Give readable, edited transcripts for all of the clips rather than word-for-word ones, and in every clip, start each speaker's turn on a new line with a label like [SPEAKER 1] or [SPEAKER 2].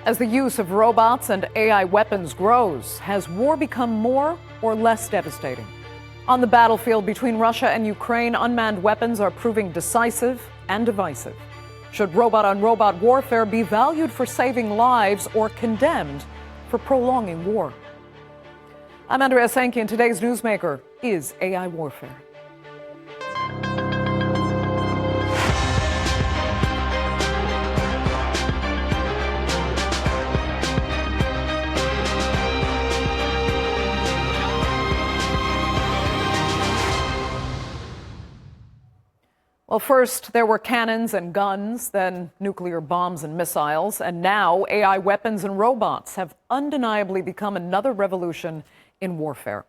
[SPEAKER 1] As the use of robots and AI weapons grows, has war become more or less devastating? On the battlefield between Russia and Ukraine, unmanned weapons are proving decisive and divisive. Should robot-on-robot warfare be valued for saving lives or condemned for prolonging war? I'm Andrea Sankey, and today's Newsmaker is AI warfare. Well, first there were cannons and guns, then nuclear bombs and missiles, and now AI weapons and robots have undeniably become another revolution in warfare.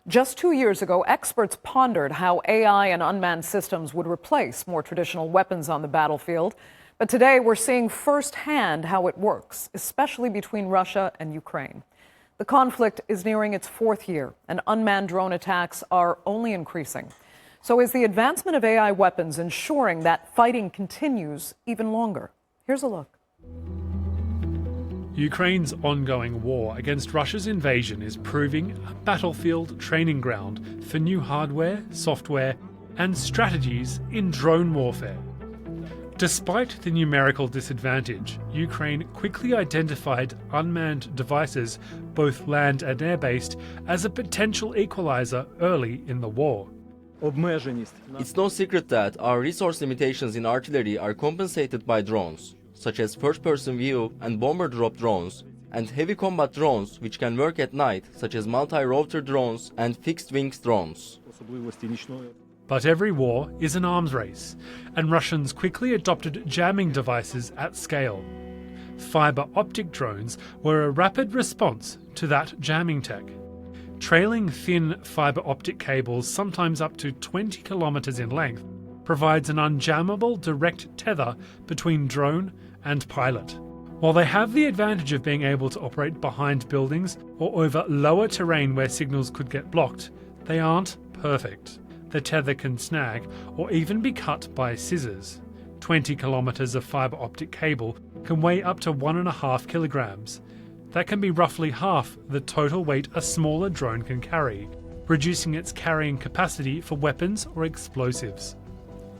[SPEAKER 1] Just 2 years ago, experts pondered how AI and unmanned systems would replace more traditional weapons on the battlefield. But today we're seeing firsthand how it works, especially between Russia and Ukraine. The conflict is nearing its fourth year, and unmanned drone attacks are only increasing. So is the advancement of AI weapons ensuring that fighting continues even longer? Here's a look.
[SPEAKER 2] Ukraine's ongoing war against Russia's invasion is proving a battlefield training ground for new hardware, software, and strategies in drone warfare. Despite the numerical disadvantage, Ukraine quickly identified unmanned devices, both land and air-based, as a potential equalizer early in the war.
[SPEAKER 3] It's no secret that our resource limitations in artillery are compensated by drones, such as first-person view and bomber-drop drones, and heavy combat drones which can work at night, such as multi-rotor drones and fixed-wings drones.
[SPEAKER 2] But every war is an arms race, and Russians quickly adopted jamming devices at scale. Fiber optic drones were a rapid response to that jamming tech. Trailing thin fiber optic cables, sometimes up to 20 kilometers in length, provides an unjammable direct tether between drone and pilot. While they have the advantage of being able to operate behind buildings or over lower terrain where signals could get blocked, they aren't perfect. The tether can snag or even be cut by scissors. 20 kilometers of fiber optic cable can weigh up to 1.5 kilograms. That can be roughly half the total weight a smaller drone can carry, reducing its carrying capacity for weapons or explosives.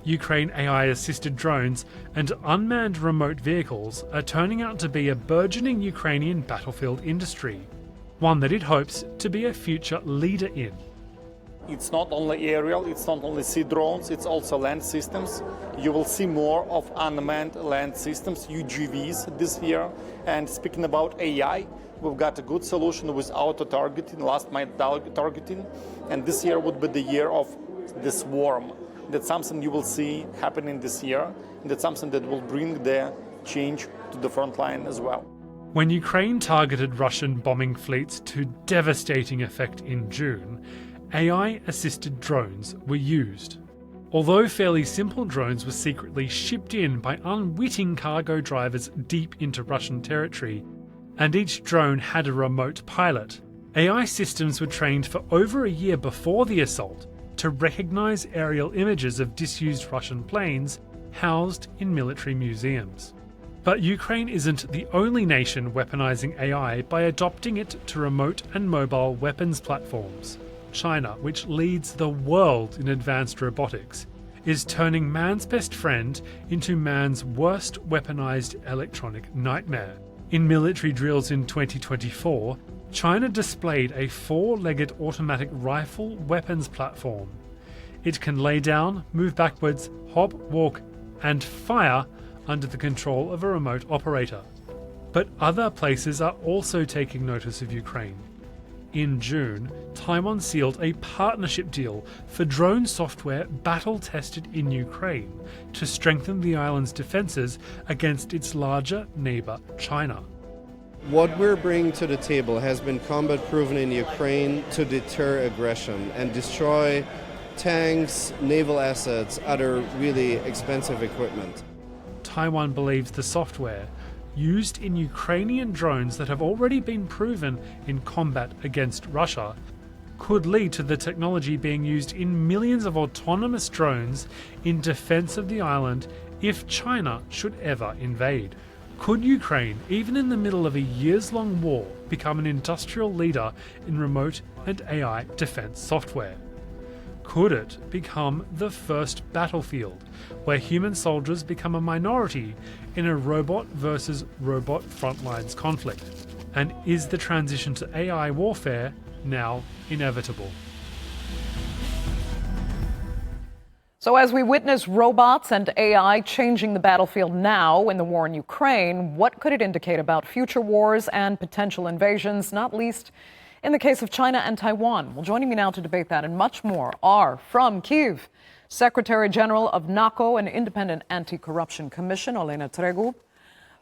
[SPEAKER 2] Ukraine AI-assisted drones and unmanned remote vehicles are turning out to be a burgeoning Ukrainian battlefield industry, one that it hopes to be a future leader in.
[SPEAKER 4] It's not only aerial, it's not only sea drones, it's also land systems. You will see more of unmanned land systems, UGVs, this year. And speaking about AI, we've got a good solution with auto-targeting, last-mile targeting. And this year would be the year of the swarm. That's something you will see happening this year. And that's something that will bring the change to the front line as well.
[SPEAKER 2] When Ukraine targeted Russian bombing fleets to devastating effect in June, AI-assisted drones were used. Although fairly simple drones were secretly shipped in by unwitting cargo drivers deep into Russian territory, and each drone had a remote pilot, AI systems were trained for over a year before the assault to recognize aerial images of disused Russian planes housed in military museums. But Ukraine isn't the only nation weaponizing AI by adopting it to remote and mobile weapons platforms. China, which leads the world in advanced robotics, is turning man's best friend into man's worst weaponized electronic nightmare. In military drills in 2024, China displayed a 4-legged automatic rifle weapons platform. It can lay down, move backwards, hop, walk, and fire under the control of a remote operator. But other places are also taking notice of Ukraine. In June, Taiwan sealed a partnership deal for drone software battle-tested in Ukraine to strengthen the island's defences against its larger neighbour, China.
[SPEAKER 5] What we're bringing to the table has been combat-proven in Ukraine to deter aggression and destroy tanks, naval assets, other really expensive equipment.
[SPEAKER 2] Taiwan believes the software, used in Ukrainian drones that have already been proven in combat against Russia, could lead to the technology being used in millions of autonomous drones in defense of the island if China should ever invade. Could Ukraine, even in the middle of a years-long war, become an industrial leader in remote and AI defense software? Could it become the first battlefield, where human soldiers become a minority in a robot versus robot frontlines conflict? And is the transition to AI warfare now inevitable?
[SPEAKER 1] So, as we witness robots and AI changing the battlefield now in the war in Ukraine, what could it indicate about future wars and potential invasions, not least in the case of China and Taiwan? Well, joining me now to debate that and much more are from Kyiv, Secretary General of NAKO, an independent anti-corruption commission, Olena Tregub.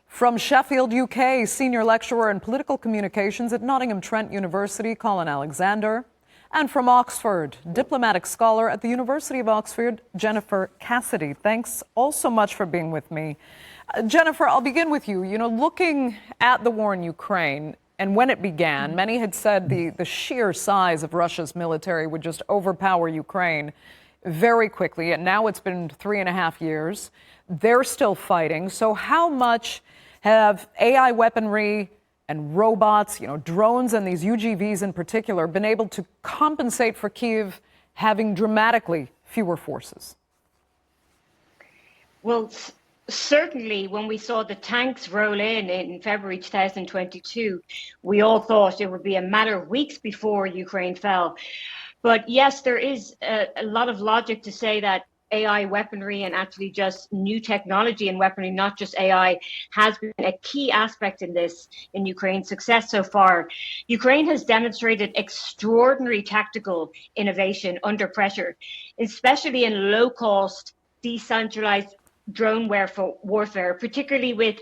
[SPEAKER 1] From Sheffield, UK, Senior Lecturer in Political Communications at Nottingham Trent University, Colin Alexander. And from Oxford, diplomatic scholar at the University of Oxford, Jennifer Cassidy. Thanks all so much for being with me. Jennifer, I'll begin with you. You know, looking at the war in Ukraine and when it began, many had said the sheer size of Russia's military would just overpower Ukraine very quickly. And now it's been 3.5 years. They're still fighting. So how much have AI weaponry and robots, drones and these UGVs in particular, been able to compensate for Kyiv having dramatically fewer forces?
[SPEAKER 6] Well, certainly when we saw the tanks roll in February 2022, we all thought it would be a matter of weeks before Ukraine fell. But yes, there is a lot of logic to say that AI weaponry and actually just new technology and weaponry, not just AI, has been a key aspect in Ukraine's success so far. Ukraine has demonstrated extraordinary tactical innovation under pressure, especially in low-cost, decentralized drone warfare, particularly with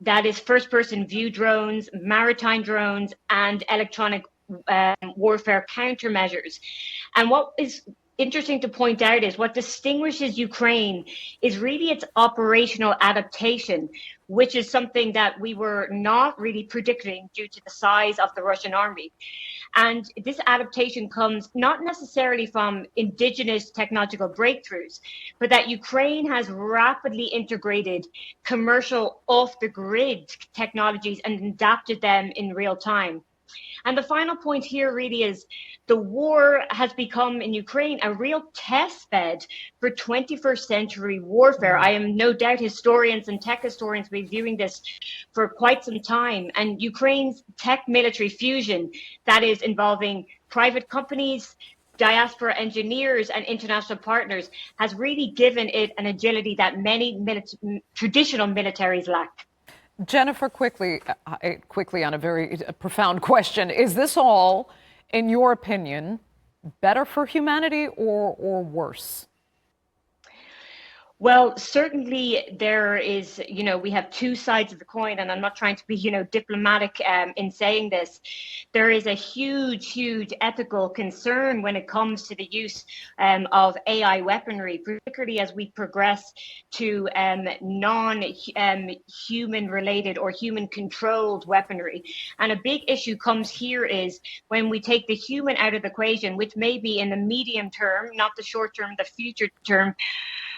[SPEAKER 6] that is first-person view drones, maritime drones, and electronic warfare countermeasures. And what is interesting to point out is what distinguishes Ukraine is really its operational adaptation, which is something that we were not really predicting due to the size of the Russian army. And this adaptation comes not necessarily from indigenous technological breakthroughs, but that Ukraine has rapidly integrated commercial off-the-grid technologies and adapted them in real time. And the final point here really is the war has become in Ukraine a real test bed for 21st century warfare. I am no doubt historians and tech historians will be viewing this for quite some time. And Ukraine's tech military fusion, that is involving private companies, diaspora engineers and international partners, has really given it an agility that many traditional militaries lack.
[SPEAKER 1] Jennifer, quickly on a very profound question. Is this all, in your opinion, better for humanity or worse?
[SPEAKER 6] Well, certainly there is, we have two sides of the coin, and I'm not trying to be, diplomatic in saying this. There is a huge ethical concern when it comes to the use of AI weaponry, particularly as we progress to non-human related or human controlled weaponry. And a big issue comes here is when we take the human out of the equation, which may be in the medium term, not the short term, the future term,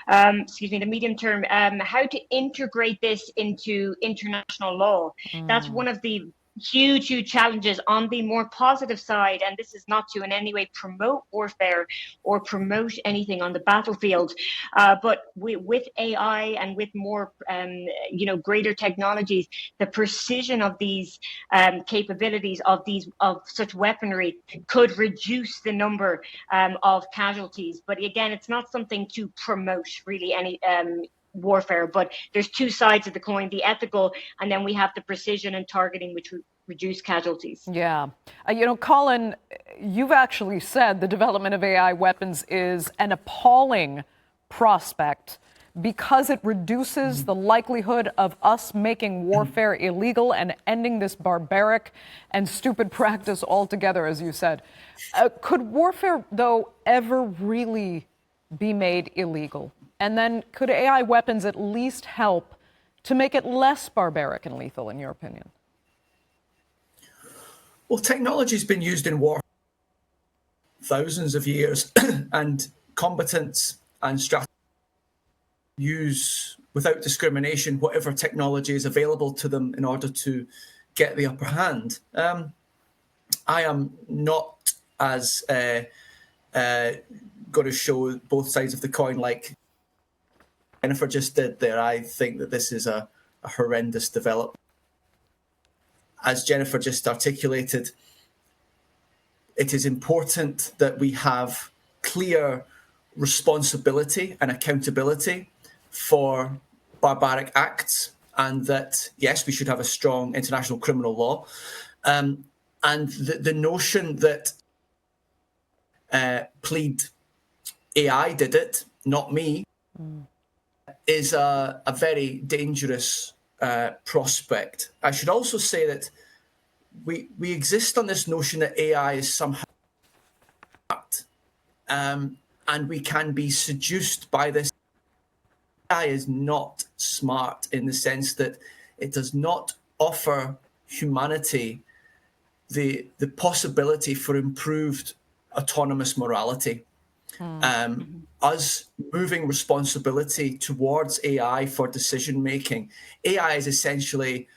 [SPEAKER 6] the medium term, how to integrate this into international law. That's one of the huge challenges on the more positive side. And this is not to in any way promote warfare or promote anything on the battlefield. But with AI and with more, greater technologies, the precision of these capabilities of such weaponry could reduce the number of casualties. But again, it's not something to promote really any warfare, but there's two sides of the coin, the ethical, and then we have the precision and targeting, which would reduce casualties.
[SPEAKER 1] Yeah. Colin, you've actually said the development of AI weapons is an appalling prospect because it reduces the likelihood of us making warfare illegal and ending this barbaric and stupid practice altogether, as you said. Could warfare, though, ever really be made illegal? And then could AI weapons at least help to make it less barbaric and lethal, in your opinion?
[SPEAKER 7] Well, technology has been used in war thousands of years, and combatants and strategists use without discrimination whatever technology is available to them in order to get the upper hand. I am not as going to show both sides of the coin like Jennifer just did there. I think that this is a horrendous development. As Jennifer just articulated, it is important that we have clear responsibility and accountability for barbaric acts, and that, yes, we should have a strong international criminal law. And the notion that plead AI did it, not me, is a very dangerous prospect. I should also say that we exist on this notion that AI is somehow and we can be seduced by this. AI is not smart in the sense that it does not offer humanity the possibility for improved autonomous morality. Us moving responsibility towards AI for decision making. AI is essentially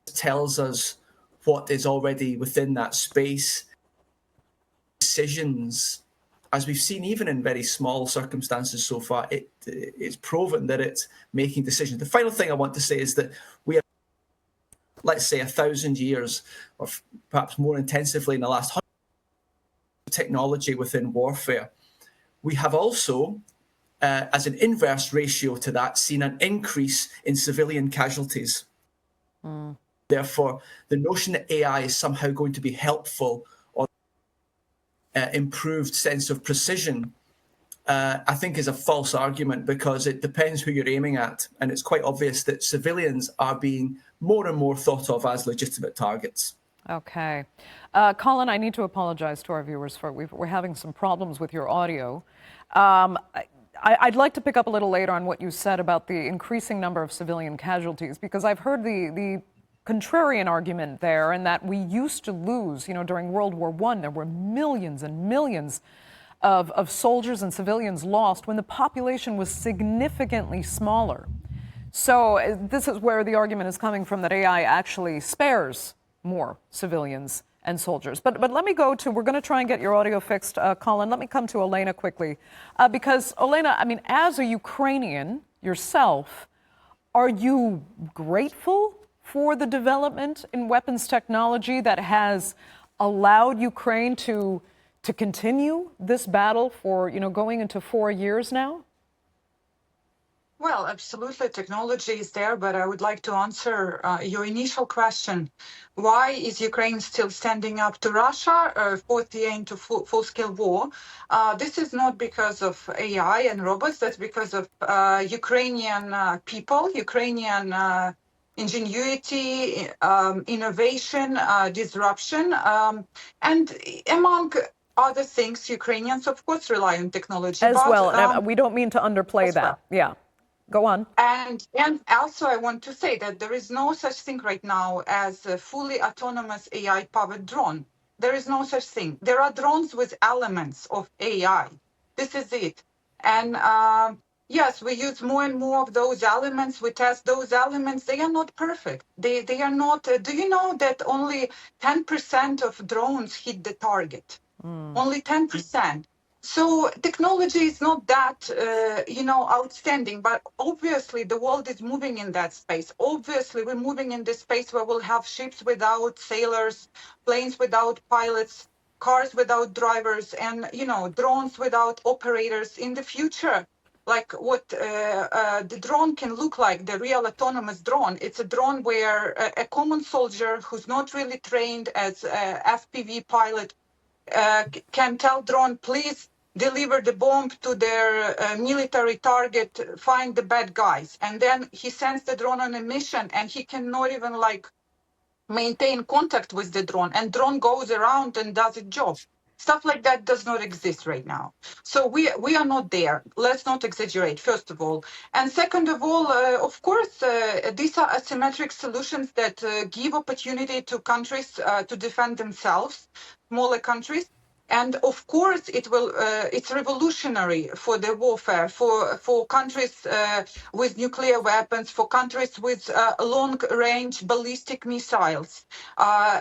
[SPEAKER 7] tells us what is already within that space. Decisions, as we've seen even in very small circumstances so far, it's proven that it's making decisions. The final thing I want to say is that we have, let's say, 1,000 years, or perhaps more intensively in the last 100 technology within warfare. We have also, as an inverse ratio to that, seen an increase in civilian casualties. Therefore, the notion that AI is somehow going to be helpful or improved sense of precision, I think is a false argument, because it depends who you're aiming at. And it's quite obvious that civilians are being more and more thought of as legitimate targets.
[SPEAKER 1] Okay. Colin, I need to apologize to our viewers for we're having some problems with your audio. I'd like to pick up a little later on what you said about the increasing number of civilian casualties, because I've heard the contrarian argument there, and that we used to lose, during World War I, there were millions and millions of soldiers and civilians lost when the population was significantly smaller. So this is where the argument is coming from, that AI actually spares more civilians and soldiers. But let me go to, we're going to try and get your audio fixed, Colin. Let me come to Olena quickly. Because, Olena, I mean, as a Ukrainian yourself, are you grateful for the development in weapons technology that has allowed Ukraine to continue this battle for, going into 4 years now?
[SPEAKER 8] Well, absolutely, technology is there, but I would like to answer your initial question. Why is Ukraine still standing up to Russia, fourth year into full-scale war? This is not because of AI and robots, that's because of Ukrainian people, Ukrainian ingenuity, innovation, disruption, and among other things, Ukrainians, of course, rely on technology.
[SPEAKER 1] As well, and we don't mean to underplay that. Yeah. Go on.
[SPEAKER 8] And also I want to say that there is no such thing right now as a fully autonomous AI-powered drone. There is no such thing. There are drones with elements of AI. This is it. And yes, we use more and more of those elements. We test those elements. They are not perfect. They are not. Do you know that only 10% of drones hit the target? Only 10%. So technology is not that, outstanding, but obviously the world is moving in that space. Obviously, we're moving in this space where we'll have ships without sailors, planes without pilots, cars without drivers, and, drones without operators in the future. Like what the drone can look like, the real autonomous drone. It's a drone where a common soldier who's not really trained as a FPV pilot can tell drone, please deliver the bomb to their military target, find the bad guys. And then he sends the drone on a mission, and he cannot even maintain contact with the drone. And drone goes around and does its job. Stuff like that does not exist right now. So we are not there. Let's not exaggerate, first of all. And second of all, of course, these are asymmetric solutions that give opportunity to countries to defend themselves, smaller countries. And of course, it's revolutionary for the warfare, for countries with nuclear weapons, for countries with long-range ballistic missiles.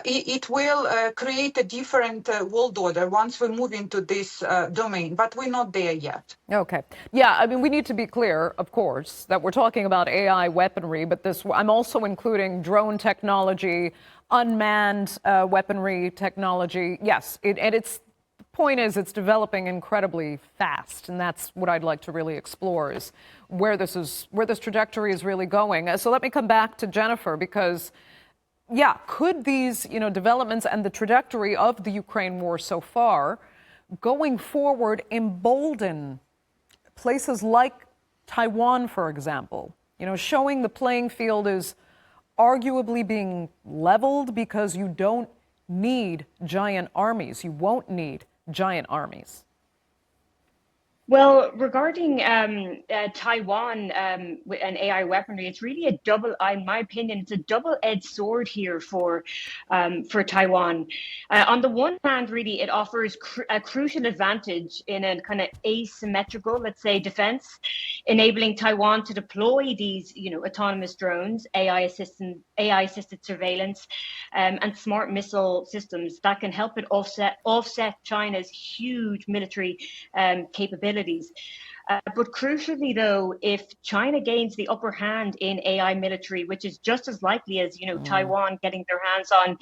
[SPEAKER 8] It will create a different world order once we move into this domain, but we're not there yet.
[SPEAKER 1] Okay. Yeah, I mean, we need to be clear, of course, that we're talking about AI weaponry, but I'm also including drone technology, unmanned weaponry technology. Yes, point is it's developing incredibly fast, and that's what I'd like to really explore is where this trajectory is really going. So let me come back to Jennifer because, yeah, could these developments and the trajectory of the Ukraine war so far going forward embolden places like Taiwan, for example, showing the playing field is arguably being leveled because you don't need giant armies. You won't need giant armies.
[SPEAKER 6] Well, regarding Taiwan and AI weaponry, it's really in my opinion, it's a double-edged sword here for Taiwan. On the one hand, really, it offers a crucial advantage in a kind of asymmetrical, let's say, defense, enabling Taiwan to deploy these, autonomous drones, AI-assisted surveillance, and smart missile systems that can help it offset China's huge military capabilities. But crucially, though, if China gains the upper hand in AI military, which is just as likely as Taiwan getting their hands on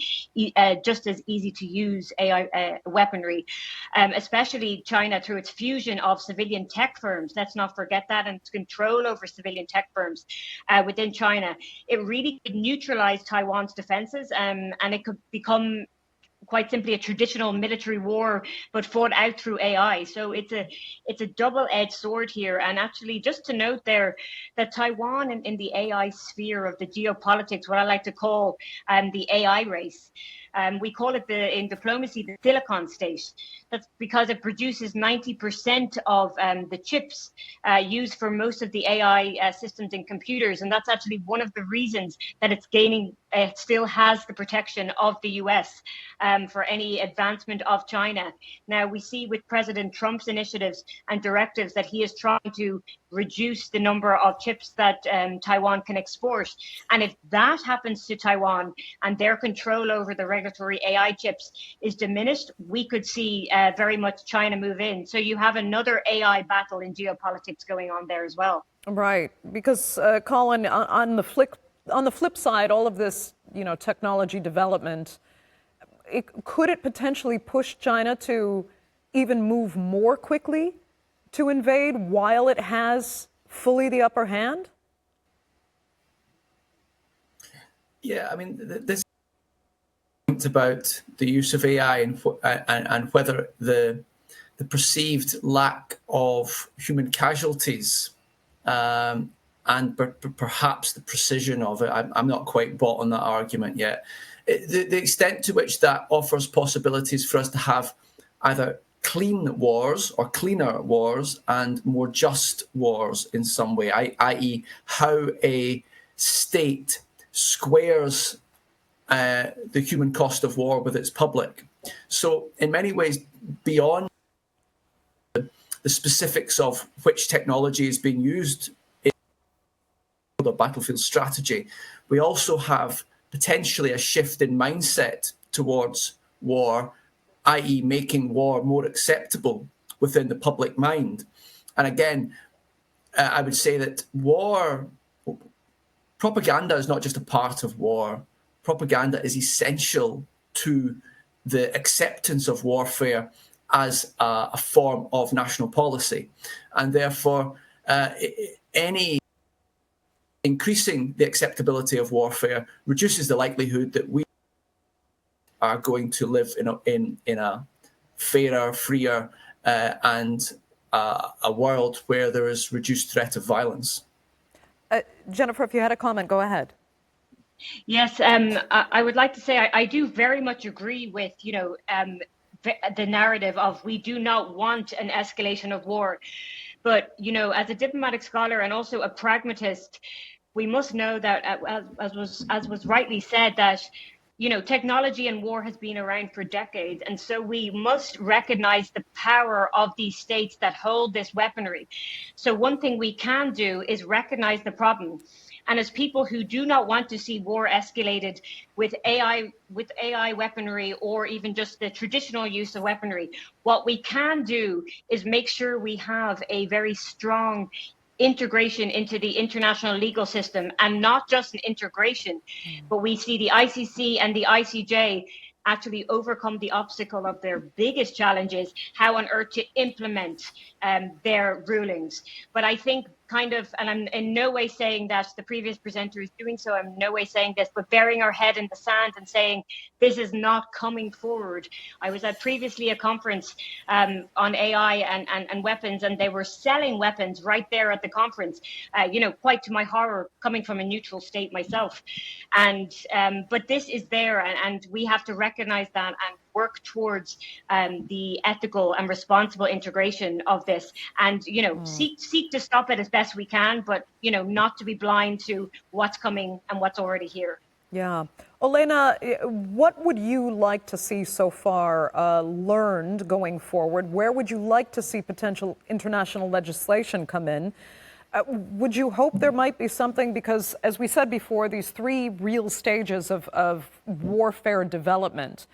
[SPEAKER 6] just as easy to use AI weaponry, especially China through its fusion of civilian tech firms. Let's not forget that, and its control over civilian tech firms within China. It really could neutralize Taiwan's defenses, and it could become quite simply a traditional military war, but fought out through AI. So it's a double-edged sword here. And actually, just to note there that Taiwan in the AI sphere of the geopolitics, what I like to call the AI race. We call it in diplomacy the silicon state. That's because it produces 90% of the chips used for most of the AI systems in computers, and that's actually one of the reasons that it still has the protection of the US for any advancement of China. Now we see with President Trump's initiatives and directives that he is trying to reduce the number of chips that Taiwan can export, and if that happens to Taiwan and their control over the regulatory AI chips is diminished, we could see very much China move in. So you have another AI battle in geopolitics going on there as well.
[SPEAKER 1] Right, because Colin, on the flip side, all of this, technology development, could it potentially push China to even move more quickly to invade while it has fully the upper hand?
[SPEAKER 7] Yeah, I mean, this point about the use of AI and whether the perceived lack of human casualties and perhaps the precision of it, I'm not quite bought on that argument yet. The extent to which that offers possibilities for us to have either clean wars or cleaner wars and more just wars in some way, i.e. how a state squares the human cost of war with its public. So in many ways, beyond the specifics of which technology is being used in the battlefield strategy, we also have potentially a shift in mindset towards war, i.e. making war more acceptable within the public mind. And again, I would say that propaganda is not just a part of war. Propaganda is essential to the acceptance of warfare as a form of national policy. And therefore, any increasing the acceptability of warfare reduces the likelihood that we are going to live in a fairer, freer, and a world where there is reduced threat of violence.
[SPEAKER 1] Jennifer, if you had a comment, go ahead.
[SPEAKER 6] Yes, I would like to say I do very much agree with, the narrative of we do not want an escalation of war. But, as a diplomatic scholar and also a pragmatist, we must know that, as was rightly said, that technology and war has been around for decades, and so we must recognize the power of these states that hold this weaponry. So one thing we can do is recognize the problem. And as people who do not want to see war escalated with AI weaponry, or even just the traditional use of weaponry, what we can do is make sure we have a very strong integration into the international legal system, and not just an integration, but we see the ICC and the ICJ actually overcome the obstacle of their biggest challenges, how on earth to implement their rulings. But I think and I'm in no way saying that the previous presenter is doing so, I'm in no way saying this, but burying our head in the sand and saying this is not coming forward. I was at previously a conference on AI and weapons, and they were selling weapons right there at the conference, quite to my horror, coming from a neutral state myself. But this is there, and we have to recognize that and work towards the ethical and responsible integration of this, and seek to stop it as best we can, but not to be blind to what's coming and what's already here.
[SPEAKER 1] Yeah. Olena, what would you like to see so far learned going forward? Where would you like to see potential international legislation come in? Would you hope there might be something, because as we said before, these three real stages of warfare development,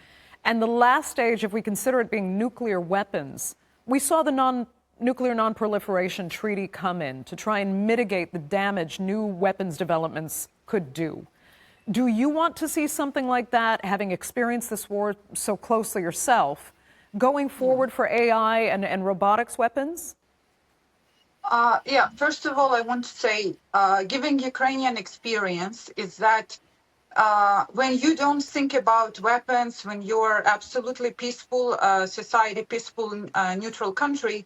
[SPEAKER 1] and the last stage, if we consider it being nuclear weapons, we saw the Nuclear Non-Proliferation Treaty come in to try and mitigate the damage new weapons developments could do. Do you want to see something like that, having experienced this war so closely yourself, going forward for AI and robotics weapons?
[SPEAKER 8] First of all, I want to say, given Ukrainian experience, is that when you don't think about weapons, when you're absolutely peaceful society, peaceful neutral country,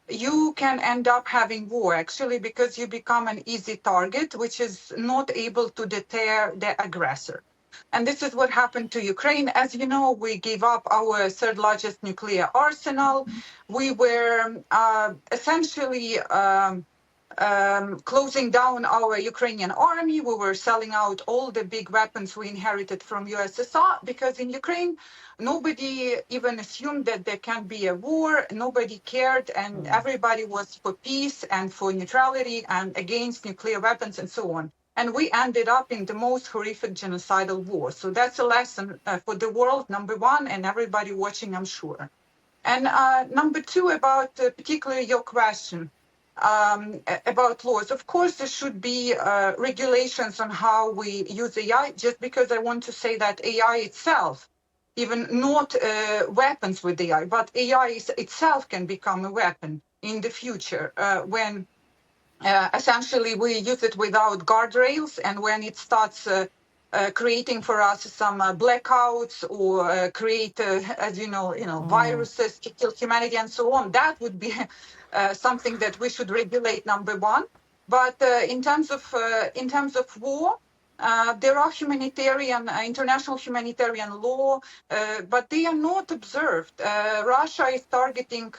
[SPEAKER 8] you can end up having war, actually, because you become an easy target, which is not able to deter the aggressor. And this is what happened to Ukraine. As you know, we gave up our third largest nuclear arsenal. We were essentially closing down our Ukrainian army. We were selling out all the big weapons we inherited from USSR, because in Ukraine, nobody even assumed that there can be a war. Nobody cared, and everybody was for peace and for neutrality and against nuclear weapons and so on. And we ended up in the most horrific genocidal war. So that's a lesson for the world, number one, and everybody watching, I'm sure. And number two, about particularly your question about laws. Of course, there should be regulations on how we use AI, just because I want to say that AI itself, even not weapons with AI, but AI itself can become a weapon in the future when essentially we use it without guardrails, and when it starts creating for us some blackouts or create, as you know, viruses to kill humanity and so on. That would be something that we should regulate, number one. But in terms of war, there are international humanitarian law, but they are not observed. Russia is targeting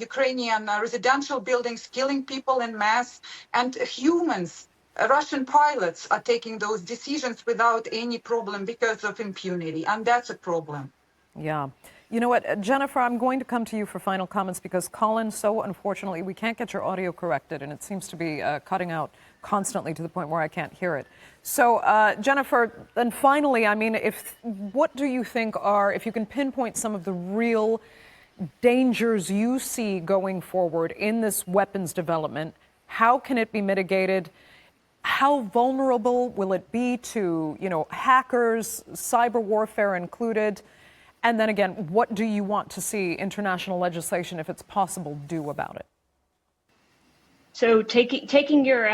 [SPEAKER 8] Ukrainian residential buildings, killing people en masse, and humans. Russian pilots are taking those decisions without any problem because of impunity, and that's a problem.
[SPEAKER 1] Yeah. You know what, Jennifer, I'm going to come to you for final comments, because Colin, so unfortunately, we can't get your audio corrected, and it seems to be cutting out constantly to the point where I can't hear it. So, Jennifer, and finally, I mean, what do you think if you can pinpoint some of the real dangers you see going forward in this weapons development, how can it be mitigated? How vulnerable will it be to, hackers, cyber warfare included? And then again, what do you want to see international legislation, if it's possible, do about it?
[SPEAKER 6] So taking your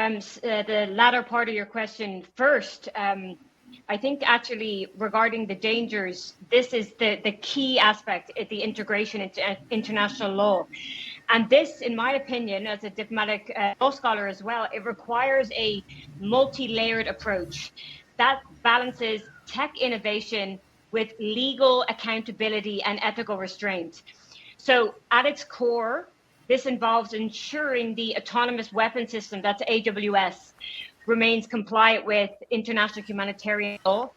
[SPEAKER 6] the latter part of your question first, I think actually regarding the dangers, this is the key aspect, the integration into international law. And this, in my opinion, as a diplomatic law scholar as well, it requires a multi-layered approach that balances tech innovation with legal accountability and ethical restraint. So at its core, this involves ensuring the autonomous weapon system, that's AWS, remains compliant with international humanitarian law,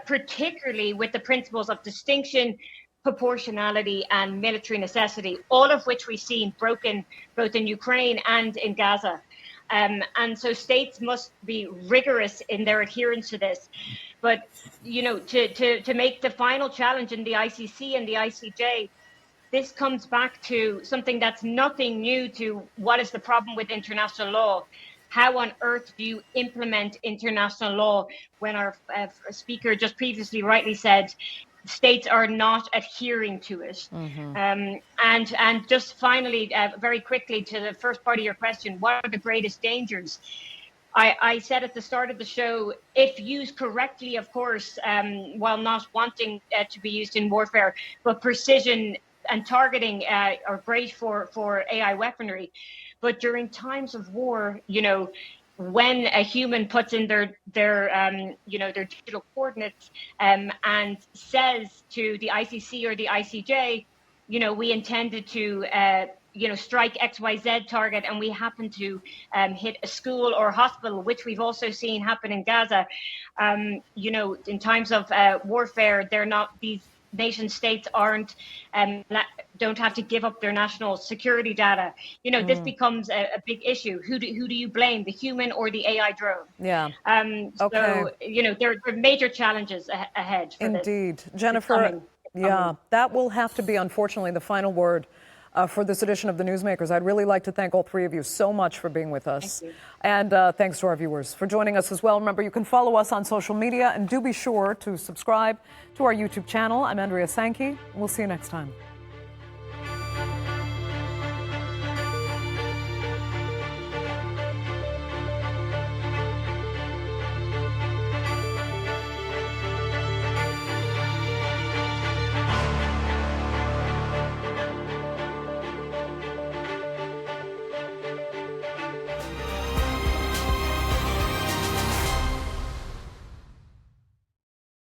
[SPEAKER 6] particularly with the principles of distinction, proportionality and military necessity, all of which we've seen broken both in Ukraine and in Gaza. And so states must be rigorous in their adherence to this. But, you know, to make the final challenge in the ICC and the ICJ, this comes back to something that's nothing new to what is the problem with international law. How on earth do you implement international law when our speaker just previously rightly said states are not adhering to it? And just finally, very quickly to the first part of your question, what are the greatest dangers? I said at the start of the show, if used correctly, of course, while not wanting to be used in warfare, but precision and targeting are great for AI weaponry. But during times of war, you know, when a human puts in their digital coordinates and says to the ICC or the ICJ, you know, we intended to strike XYZ target, and we happen to hit a school or hospital, which we've also seen happen in Gaza. You know, in times of warfare, they're not, these nation states don't have to give up their national security data. You know, this becomes a big issue. Who do you blame, the human or the AI drone?
[SPEAKER 1] Yeah.
[SPEAKER 6] So, you know, there are major challenges ahead for
[SPEAKER 1] Indeed.
[SPEAKER 6] this.
[SPEAKER 1] Jennifer, that will have to be, unfortunately, the final word for this edition of the Newsmakers. I'd really like to thank all three of you so much for being with us.
[SPEAKER 6] Thank you.
[SPEAKER 1] And thanks to our viewers for joining us as well. Remember, you can follow us on social media, and do be sure to subscribe to our YouTube channel. I'm Andrea Sankey. We'll see you next time.